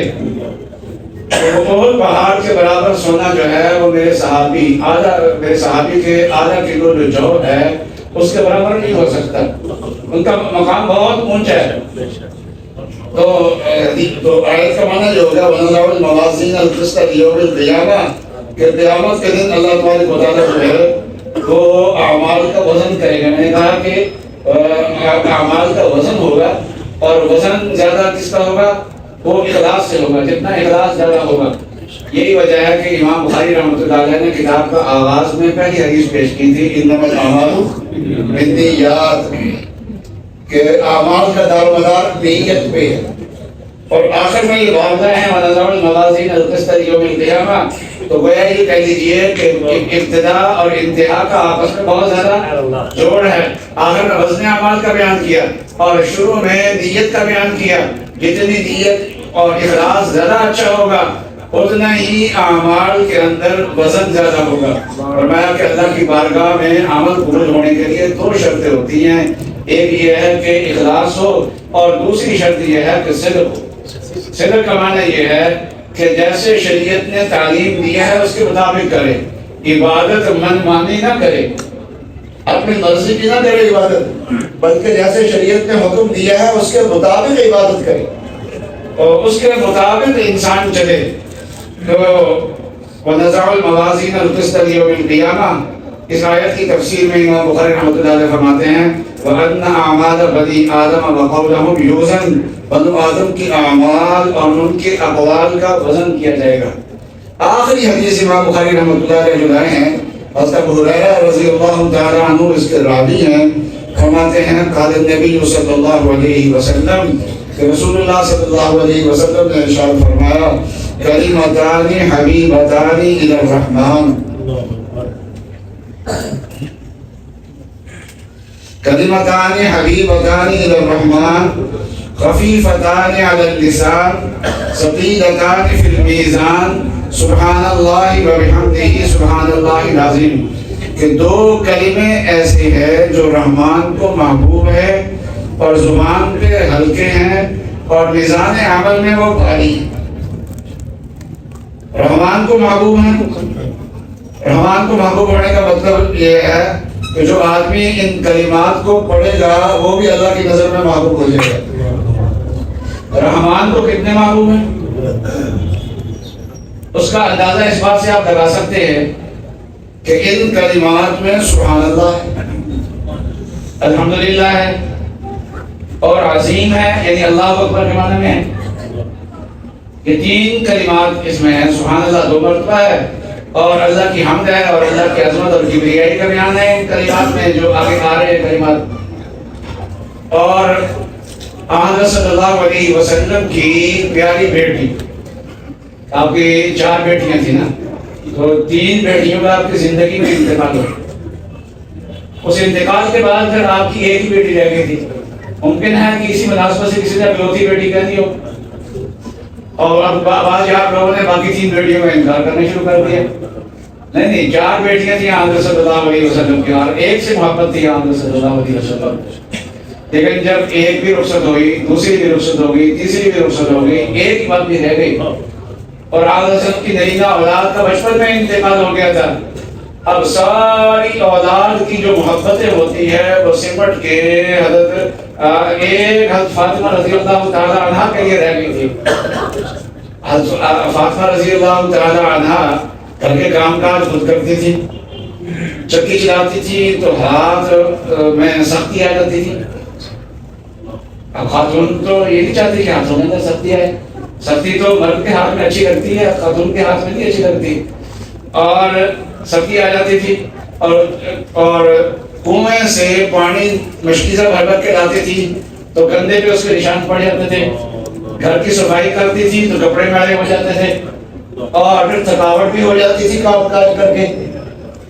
احد پہاڑ کے برابر سونا جو ہے وہ میرے صحابی کے آدھا کلو جو ہے اس کے برابر نہیں ہو سکتا، ان کا مقام بہت اونچا ہے۔ تو آیت کا معنی جو ہوگا وَنَضَعُ الْمَوَازِينَ الْقِسْطَ لِيَوْمِ الْقِيَامَةِ کہ قیامت کے دن اللہ تبارک و تعالیٰ جو ہے وہ اعمال کا وزن کرے گا۔ میں نے کہا کہ اعمال کا وزن ہوگا، اور وزن زیادہ کس کا ہوگا؟ وہ اخلاص سے ہوگا، جتنا اخلاص زیادہ ہوگا۔ یہی وجہ ہے کہ امام بخاری رحمۃ اللہ علیہ نے کتاب کا آغاز میں پہلی حدیث پیش کی تھی انما الاعمال بالنیات، کہ اعمال کا دار و مدار نیت پہ ہے، اور آخر میں یہ واضح ہے وَنَضَعُ الْمَوَازِينَ الْقِسْطَ لِيَوْمِ الْقِيَامَةِ، تو گویا یہ کہہ لیجیے کہ ابتدا اور انتہا کا آپس میں بہت زیادہ جوڑ ہے۔ آخر میں وزن اعمال کا بیان کیا اور شروع میں نیت کا بیان کیا۔ جتنی نیت اور اخلاص زیادہ اچھا ہوگا اتنا ہی اعمال کے اندر وزن زیادہ ہوگا۔ فرمایا کہ اللہ کی بارگاہ میں عمل قبول ہونے کے لیے دو شرطیں ہوتی ہیں، ایک یہ ہے کہ اخلاص ہو، اور دوسری شرط یہ ہے کہ صدق ہو۔ صدق کا معنی یہ ہے کہ جیسے شریعت نے تعلیم دیا ہے اس کے مطابق کرے، عبادت من مانی نہ کرے، اپنی مرضی کی نہ کرے عبادت، بلکہ جیسے شریعت نے حکم دیا ہے اس کے مطابق عبادت کرے اور اس کے مطابق انسان چلے۔ تو وَنَضَعُ الْمَوَازِينَ الْقِسْطَ لِيَوْمِ الْقِيَامَةِ، اس آیت کی تفسیر میں امام بخاری رحمۃ اللہ علیہ فرماتے ہیں وَأَنَّ أَعْمَالَ بَنِي آدَمَ وَقَوْلَهُمْ يُوزَنُ، بنو آدم کی اعمال اور ان کے اقوال کا وزن کیا جائے گا۔ آخری حدیث امام بخاری رحمۃ اللہ علیہ جو لائے ہیں حضرت ابو ہریرہ رضی اللہ تعالی عنہ اس کے راوی ہیں، فرماتے ہیں قال النبی صلی اللہ علیہ وسلم کہ رسول اللہ صلی اللہ علیہ وسلم نے ارشاد فرمایا کلمتان حبیبتان الی الرحمن، کلمتان حبیبتان الی الرحمن خفیفتان علی اللسان ثقیلتان فی المیزان سبحان اللہ و بحمدہ سبحان اللہ العظیم، کہ دو کلمے ایسے ہیں جو رحمان کو محبوب ہے اور زبان پہ ہلکے ہیں اور میزان عمل میں وہ بھاری ہیں۔ رحمان کو محبوب ہیں، رحمان کو محبوب ہونے کا مطلب یہ ہے کہ جو آدمی ان کلمات کو پڑھے گا وہ بھی اللہ کی نظر میں محبوب ہو جائے گا۔ رحمان کو کتنے محبوب ہیں اس کا اندازہ اس بات سے آپ لگا سکتے ہیں کہ ان کلمات میں سبحان اللہ ہے، الحمدللہ ہے اور عظیم ہے، یعنی اللہ اکبر کے معنی میں ہے۔ یہ تین کلمات اس میں ہیں، سبحان اللہ 2 مرتبہ ہے، اور اللہ کی حمد ہے، اور اللہ کی عظمت اور کبریائی کا بیان ہے ان کلمات میں جو آگے آ رہے ہیں کلمات۔ اور حضرت صلی اللہ علیہ وسلم کی پیاری بیٹی، آپ کی 4 بیٹیاں تھیں نا، تو 3 بیٹیوں کا آپ کی زندگی میں انتقال ہو، اس انتقال کے بعد پھر آپ کی ایک ہی بیٹی رہ گئی تھی۔ ممکن ہے کہ اسی مناسبت سے کسی نے اکلوتی بیٹی کہہ دی ہو، اور اب بعض آپ لوگوں نے باقی 3 بیٹیوں کا انکار کرنا شروع کر دیا۔ نہیں 4 بیٹیاں تھیں حضرت صلی اللہ علیہ وسلم کی، اور ایک سے محبت تھی حضرت صلی اللہ علیہ وسلم، لیکن جب ایک بھی رخصت ہوئی، دوسری بھی رخصت ہو گئی، تیسری بھی رخصت ہو گئی، ایک ہی بات بھی رہ گئی، اور حضرت کی نرینہ اولاد کا بچپن میں انتقال ہو گیا تھا۔ اب ساری اولاد کی جو محبتیں ہوتی ہے وہ سمٹ کے ایک حضرت فاطمہ رضی اللہ تعالی عنہ کے لیے رہ گئی تھی۔ حضرت فاطمہ رضی اللہ تعالی عنہ گھر کے کام کاج خود کرتی تھی، چکی چلاتی تھی تو ہاتھ میں سختی آ جاتی تھی۔ اب خاتون تو یہ نہیں چاہتی کہ ہاتھوں میں اندر سختی آئے، سختی تو مرد کے ہاتھ میں اچھی لگتی ہے، خاتون کے ہاتھ میں نہیں اچھی لگتی، اور سختی آ جاتی تھی، اور کنویں سے پانی مشکل سے بھر کے لاتی تھی تو کندھے پہ اس کے نشان پڑ جاتے تھے، گھر کی صفائی کرتی تھی تو کپڑے میلے ہو جاتے تھے، اور پھر تھکاوٹ بھی ہو جاتی تھی کام کاج کر کے۔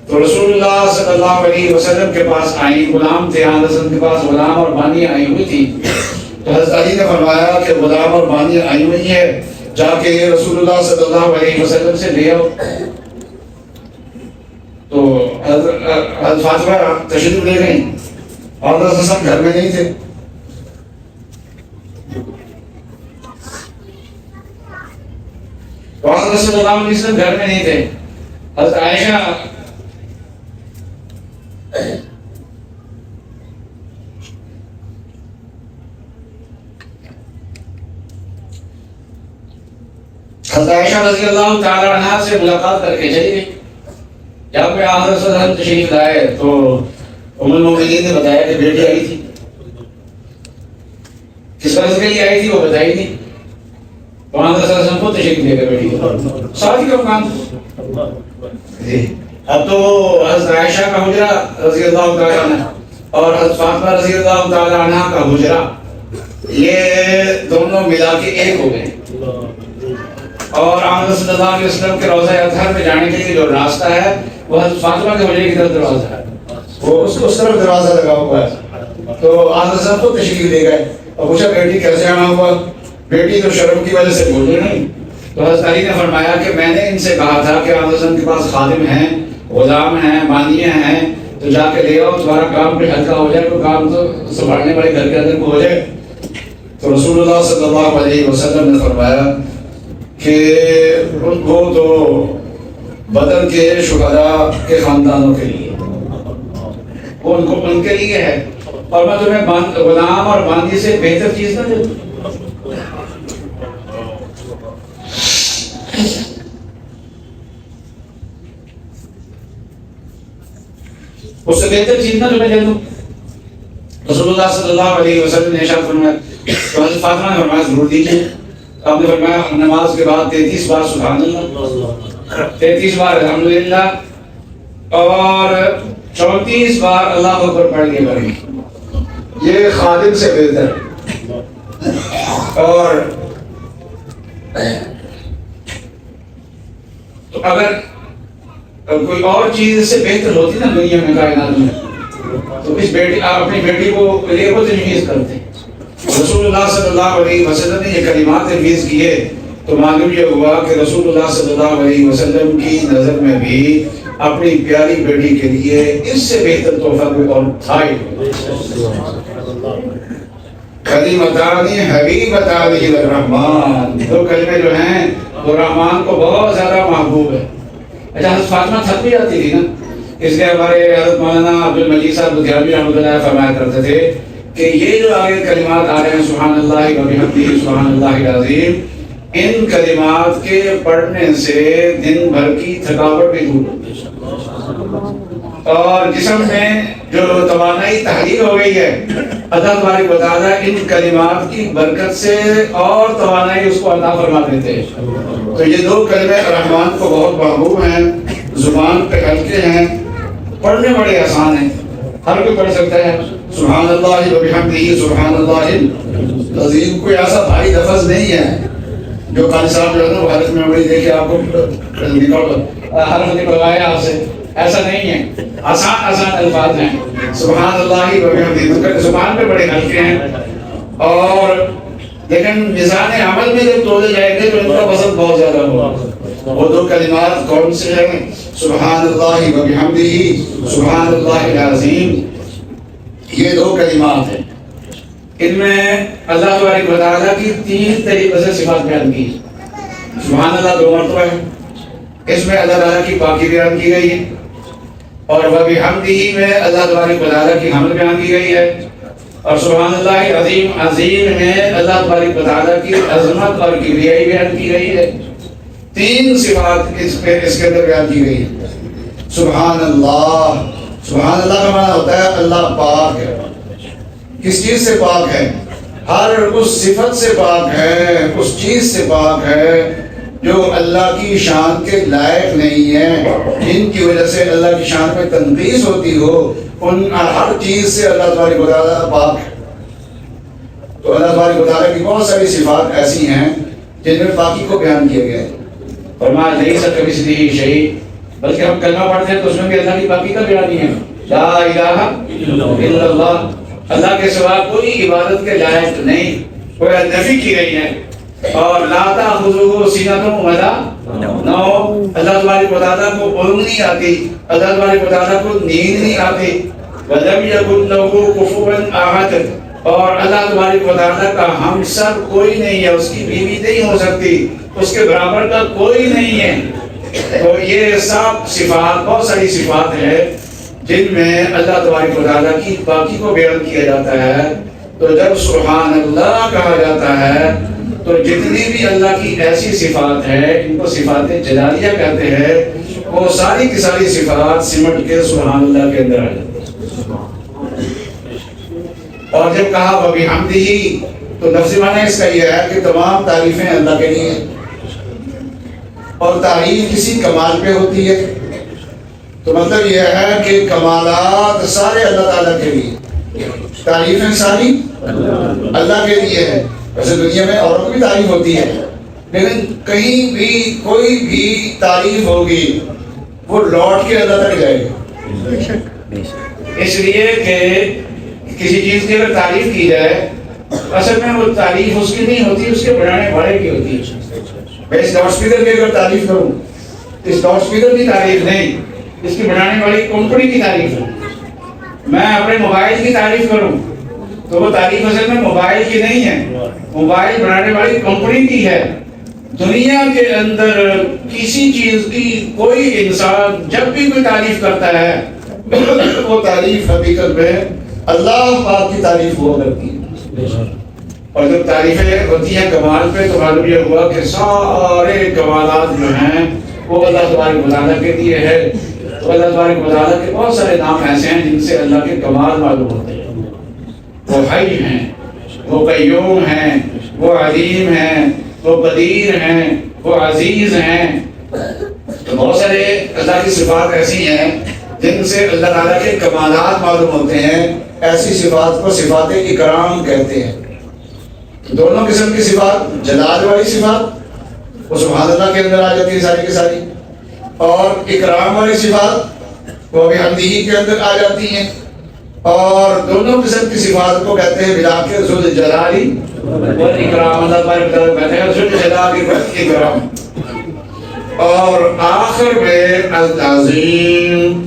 تو رسول اللہ صلی اللہ علیہ وسلم کے پاس آئی، غلام تھے حضرت کے پاس، غلام اور بانی آئی ہوئی تھی، تو حضرت علی نے فرمایا کہ غلام اور بانی آئی ہوئی ہے جا کے رسول اللہ صلی اللہ علیہ وسلم سے لے آؤ. تو حضرت فاطمہ تشریف لے گئیں اور حضرت حسن گھر میں نہیں تھے. تو حضرت صلی اللہ علیہ وسلم گھر میں نہیں تھے. حضرت عائشہ رضی اللہ تعالی عنہ سے ملاقات کر کے چلی گئی. جب میں حضرت صلی اللہ علیہ وسلم تشریف لائے تو ام المؤمنین نے بتایا کہ بیٹی آئی تھی. کس وجہ کے لیے آئی تھی وہ بتائی نہیں. تو حضرت صلی اللہ علیہ وسلم کو تشریف لے کر بیٹی شادی کا مکان. اب تو حضرت عائشہ کا حجرہ رضی اللہ تعالی عنہ اور حضرت فاطمہ رضی اللہ تعالی عنہ کا حجرہ یہ دونوں ملا کے ایک ہو گئے. اور آمد صلی اللہ علیہ وسلم کے روضہ اطہر میں جانے کے لیے جو راستہ ہے وہ حضرت فاطمہ کے حجرے کی طرف دروازہ ہے. وہ اس کو اس طرف دروازہ لگا ہوا ہے. تو آمد صلی کو تشریف لے گئے اور پوچھا بیٹی کیسے آنا ہوا. بیٹی تو شرم کی وجہ سے بولے نہیں. تو حضرت علی نے فرمایا کہ میں نے ان سے کہا تھا کہ آمد صلی کے پاس خادم ہیں, غلام ہیں, بانیے ہیں, تو جا کے لے آؤ, تمہارا کام بھی ہلکا ہو جائے, کوئی کام تو سنبھالنے والے گھر کے اندر کو ہو جائے. تو رسول اللہ صلی اللہ علیہ وسلم نے فرمایا کہ ان کو تو بدر کے شہداء کے خاندانوں کے لیے, وہ ان کے لیے ہے, اور میں تمہیں غلام اور باندی سے بہتر چیز نہ دے دوں. اس سے بہتر چیز نہ تمہیں دے دوں. رسول اللہ صلی اللہ علیہ وسلم نے ارشاد فرمایا, تو حضرت فاطمہ نے فرمایا ضرور دیجیے. آپ نے فرمایا نماز کے بعد 33 بار سبحان اللہ, 33 بار الحمدللہ اور 34 بار اللہ اکبر پڑھ کے پڑھی. یہ خادم سے بہتر. اور تو اگر کوئی اور چیز اس سے بہتر ہوتی نا دنیا میں, کائنات میں, تو اس بیٹی اپنی بیٹی کو لے وہ تجویز کرتے. رسول اللہ صلی اللہ علیہ وسلم نے یہ کلمات تجویز کیے تو معلوم یہ ہوا کہ رسول اللہ صلی اللہ علیہ وسلم کی نظر میں بھی اپنی پیاری بیٹی کے لیے اس سے بہتر تحفہ کوئی اور تھا ہی. کلمتان حبیبتان للرحمن, دو کلمے جو ہیں وہ رحمان کو بہت زیادہ محبوب ہے. اچھا حضرت فاطمہ تھک بھی جاتی تھی نا, اس لیے ہمارے حضرت مولانا عبدالمجید صاحب بدیانوی رحمۃ اللہ فرمایا کرتے تھے کہ یہ جو آگے کلمات آ رہے ہیں سبحان اللہ و بحمدہ سبحان اللہ العظیم, ان کلمات کے پڑھنے سے دن بھر کی تھکاوٹ بھی دور ہوتی ہے اور جسم میں جو توانائی تحریر ہو گئی ہے اللہ تبارک و تعالیٰ ان کلمات کی برکت سے اور توانائی اس کو عطا فرما دیتے ہیں. تو یہ دو کلمے رحمان کو بہت محبوب ہیں, زبان پہ ہلکے ہیں, پڑھنے بڑے آسان ہیں, ہر کوئی پڑھ سکتا ہے. سبحان اللہ و بحمدہ سبحان اللہ العظیم کوئی ایسا بھاری لفظ نہیں ہے جو قاری صاحب جو ہے نا وہ حالت میں بڑی دیکھے آپ کو حرف نکلوائے آپ سے, ایسا نہیں ہے. آسان الفاظ ہیں. سبحان اللہ و بحمدہ, زبان پہ بڑے ہلکے ہیں اور لیکن میزان عمل میں جب تولے جائیں گے تو ان کا وزن بہت زیادہ ہوگا. وہ دو کلمات کون سے ہیں؟ سبحان اللہ و بحمدہ سبحان اللہ العظیم. یہ دو کلمات ہیں, ان میں اللہ تبارک و تعالیٰ کی 3 طریقے سے صفات بیان کی. سبحان اللہ 2 مرتبہ ہے, اس میں اللہ تعالیٰ کی پاکی بیان کی گئی ہے, اور وبحمدہ میں اللہ تبارک و تعالیٰ کی حمد بیان کی گئی ہے, اور سبحان اللہ عظیم میں اللہ تبارک و تعالیٰ کی عظمت اور کبریائی بیان کی گئی ہے. 3 صفات اس کے اندر بیان کی گئی ہے. سبحان اللہ کا معنی ہوتا ہے اللہ پاک ہے. کس چیز سے پاک ہے؟ ہر اس صفت سے پاک ہے, اس چیز سے پاک ہے جو اللہ کی شان کے لائق نہیں ہے, جن کی وجہ سے اللہ کی شان میں تنقیص ہوتی ہو, ان ہر چیز سے اللہ تبارک و تعالیٰ پاک ہے. تو اللہ تبارک و تعالیٰ کی بہت ساری صفات ایسی ہیں جن میں پاکی کو بیان کیا گیا ہے. فرمایا لیس کمثلہ شیء, بلکہ ہم کلمہ پڑھتے ہیں تو اس میں بھی اللہ کی پاکی کا بیان ہی ہے. لا الہ الا اللہ, اللہ کے سوا کوئی عبادت کے لائق نہیں. کوئی نفی کی گئی ہے اور لا تأخذہ سنۃ ولا نوم، اللہ تبارک و تعالیٰ کو اونگ نہیں آتی، اللہ تبارک و تعالیٰ کو نیند نہیں آتی۔ وَلَمْ يَكُنْ لَهُ كُفُوًا أَحَدٌ، اور اللہ تبارک و تعالیٰ کا ہم سر کوئی نہیں ہے، اس کی بیوی نہیں ہو سکتی، اس کے برابر کا کوئی نہیں ہے۔ تو یہ سب صفات، بہت ساری صفات ہیں جن میں اللہ تبارک و تعالیٰ کی باقی کو بیان کیا جاتا ہے۔ تو جب سبحان اللہ کہا جاتا ہے تو جتنی بھی اللہ کی ایسی صفات ہیں، ان کو صفات جلالیہ کہتے ہیں، وہ ساری کی ساری صفات سمٹ کے سبحان اللہ کے اندر آ جاتی ہیں۔ اور جب کہا وَبِحَمْدِهِ، تو لفظی معنی اس کا یہ ہے کہ تمام تعریفیں اللہ کے لیے ہیں، اور تعریف کسی کمال پہ ہوتی ہے، تو مطلب یہ ہے کہ کمالات سارے اللہ تعالیٰ کے لیے، تعریفیں ساری اللہ کے لیے ہے۔ ویسے دنیا میں اوروں کی بھی تعریف ہوتی ہے، لیکن کہیں بھی کوئی بھی تعریف ہوگی وہ لوٹ کے اللہ تک جائے گی، اس لیے کہ کسی چیز کی اگر تعریف کی جائے، اصل میں وہ تعریف اس کی نہیں ہوتی، اس کے بنانے والے کی ہوتی ہے۔ میں اس لاؤڈ اسپیکر کی اگر تعریف کروں، اس لاؤڈ اسپیکر کی تعریف نہیں، اس کی بنانے والی کمپنی کی تعریف ہے۔ میں اپنے موبائل کی تعریف کروں تو وہ تعریف اصل میں موبائل کی نہیں ہے، موبائل بنانے والی کمپنی کی ہے۔ دنیا کے اندر کسی چیز کی کوئی انسان جب بھی کوئی تعریف کرتا ہے وہ تعریف حقیقت میں اللہ پاک کی تعریف ہوا کرتی ہے۔ اور جب تعریفیں ہوتی ہیں کمال پہ تو معلوم یہ ہوا کہ سارے کمالات جو ہیں وہ اللہ تبارک و تعالیٰ کے لیے ہے۔ تو اللہ تبارک و تعالیٰ کے بہت سارے نام ایسے ہیں جن سے اللہ کے کمال معلوم ہوتے ہیں۔ وہ حی ہیں، وہ قیوم ہیں، وہ علیم ہیں، وہ قدیر ہیں، وہ عزیز ہیں۔ تو بہت سارے اللہ کی صفات ایسی ہیں جن سے اللہ تعالیٰ کے کمالات معلوم ہوتے ہیں۔ ایسی صفات کو صفات اکرام کہتے ہیں۔ دونوں قسم کی صفات، جلال والی صفات وہ سبحان اللہ کے اندر آ جاتی ہے ساری کی ساری، اور اکرام والی صفات وہ بحمدہ کے اندر آ جاتی ہیں۔ اور دونوں قسم کی صفات کو کہتے ہیں ملا کے ذو الجلال والاکرام، اللہ تبارک و تعالیٰ کہتے ہیں ذو الجلال والاکرام۔ اور آخر میں العظیم،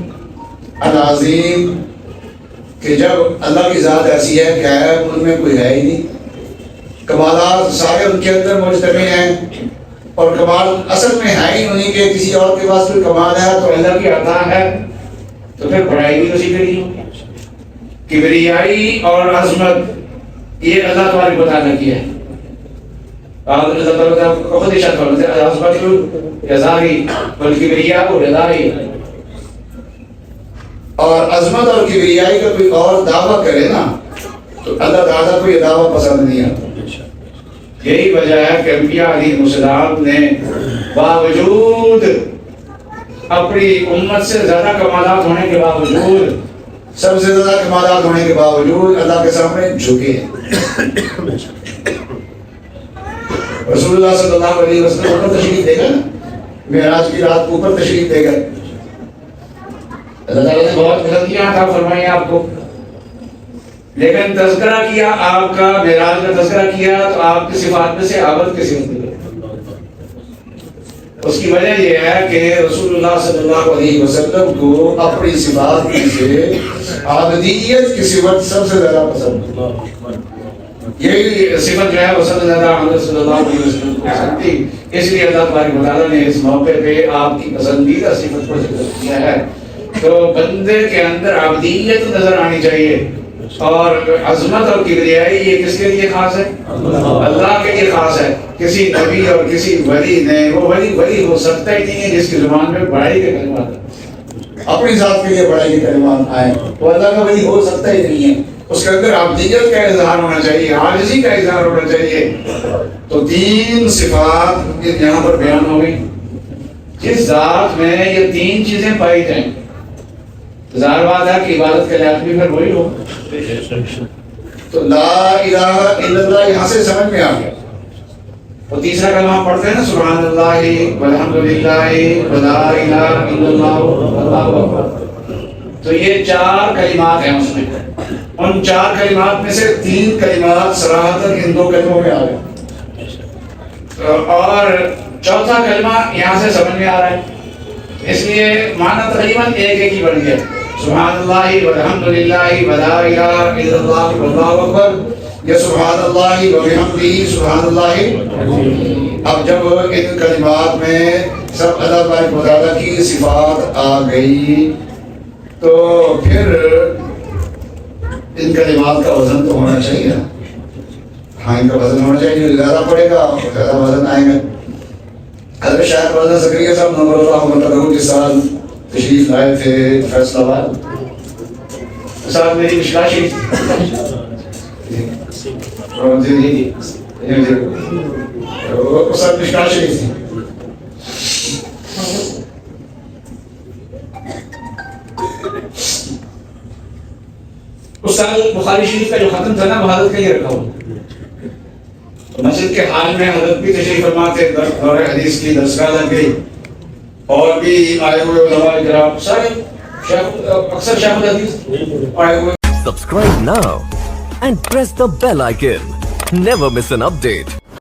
العظیم کہ جب اللہ کی ذات ایسی ہے کہ ہے ان میں کوئی ہے ہی نہیں، کمالات سارے ان کے اندر مجتمع ہیں، اور کمال اصل میں ہے ہی انہیں کہ کسی اور کے پاس کوئی کمال ہے تو اللہ کی عطا ہے، تو پھر بڑائی بھی اسی کے لیے۔ کبریائی اور عظمت یہ اللہ تبارک و تعالیٰ کی ہے۔ اللہ تبارک و تعالیٰ کو خود ارشاد فرماتے ہیں العظمت ازاری والکبریاء ردائی، اور عظمت اور کبریائی کا کوئی اور دعویٰ کرے نا تو اللہ تعالیٰ کو یہ دعویٰ پسند نہیں آتا۔ یہی وجہ ہے کہ انبیاء علیہ السلام نے باوجود اپنی امت سے زیادہ کمالات ہونے کے باوجود، سب سے زیادہ کمالات ہونے کے باوجود اللہ کے سامنے جھکے۔ رسول اللہ صلی اللہ علیہ وسلم اوپر تشریف دے گا نا، معراج کی رات کو اوپر تشریف دے گا، اللہ تعالیٰ نے بہت بلندیاں عطا فرمائی آپ کو، لیکن تذکرہ کیا آپ کا، معراج کا تذکرہ کیا تو آپ کی صفات میں سے عابد کی صفت نکلی۔ اس کی وجہ یہ ہے کہ رسول اللہ صلی اللہ علیہ وسلم کو اپنی صفات میں سے عابدیت کی صفت سب سے زیادہ پسند ہے۔ یہی صفت جو ہے وہ صلی اللہ علیہ وسلم کو پسند تھی، اس لیے اللہ تبارک و تعالیٰ نے اس موقع پہ آپ کی پسندیدہ صفت کو ذکر کیا ہے۔ تو بندے کے اندر عابدیت نظر آنی چاہیے، اور عظمت اور کبریائی یہ کس کے لیے خاص ہے؟ اللہ کے لیے خاص ہے۔ کسی نبی اور کسی ولی نے، وہ ولی ہو سکتا ہی نہیں ہے جس کی زبان میں بڑائی کے کلمات ہیں، اپنی ذات کے لیے بڑائی کے کلمات آئے، وہ اللہ کا ولی ہو سکتا ہی نہیں ہے۔ اس کے اندر عبدیت کا اظہار ہونا چاہیے، عاجزی کا اظہار ہونا چاہیے۔ تو تین صفات یہاں پر بیان ہو گئی، جس ذات میں یہ تین چیزیں پائی جائیں، ظاہر بات ہے کہ عبادت کے لائق بھی پھر وہی ہو۔ تو لا الہ الا اللہ یہاں سے سمجھ میں آ گیا۔ اور تیسرا کلمہ ہم پڑھتے ہیں نا سبحان اللہ والحمدللہ ولا الہ الا اللہ واللہ اکبر، تو یہ چار کلمات ہیں اس میں، ان چار کلمات میں سے تین کلمات صراحتاً ان دو کلموں میں آ گئے۔ اور چوتھا کلمہ یہاں سے سمجھ میں آ رہا ہے، اس لیے معنی تقریباً ایک ہی بن گیا، سبحان اللہ والحمدللہ ولا الہ الا اللہ واللہ اکبر، یا سبحان اللہ وبحمدہ سبحان اللہ۔ اب جب ان کلمات میں سب اللہ تبارک و تعالیٰ کی صفات آ گئی تو پھر ان کلمات کا وزن تو ہونا چاہیے، ہاں ان کا وزن ہونا چاہیے، جو زیادہ پڑے گا زیادہ وزن آئے گا۔ حضرت شیخ مولانا زکریا صاحب نور اللہ مرتضی کے سال تشریف لائے تھے فیصل آباد، ساتھ میری مشکل شریف سب مشکل شریف تھی۔ اس سال بخاری شریف کا جو ختم تھا نا وہ حضرت کا ہی رکھا ہوا، مسجد کے حال میں حضرت بھی تشریف فرما تھے، دور حدیث کی درسگاہ لگ گئی، اور بھی آئے ہوئے علماء کرام سارے اکثر شیخ الحدیث آئے ہوئے۔ Subscribe now and press the bell icon. Never miss an update.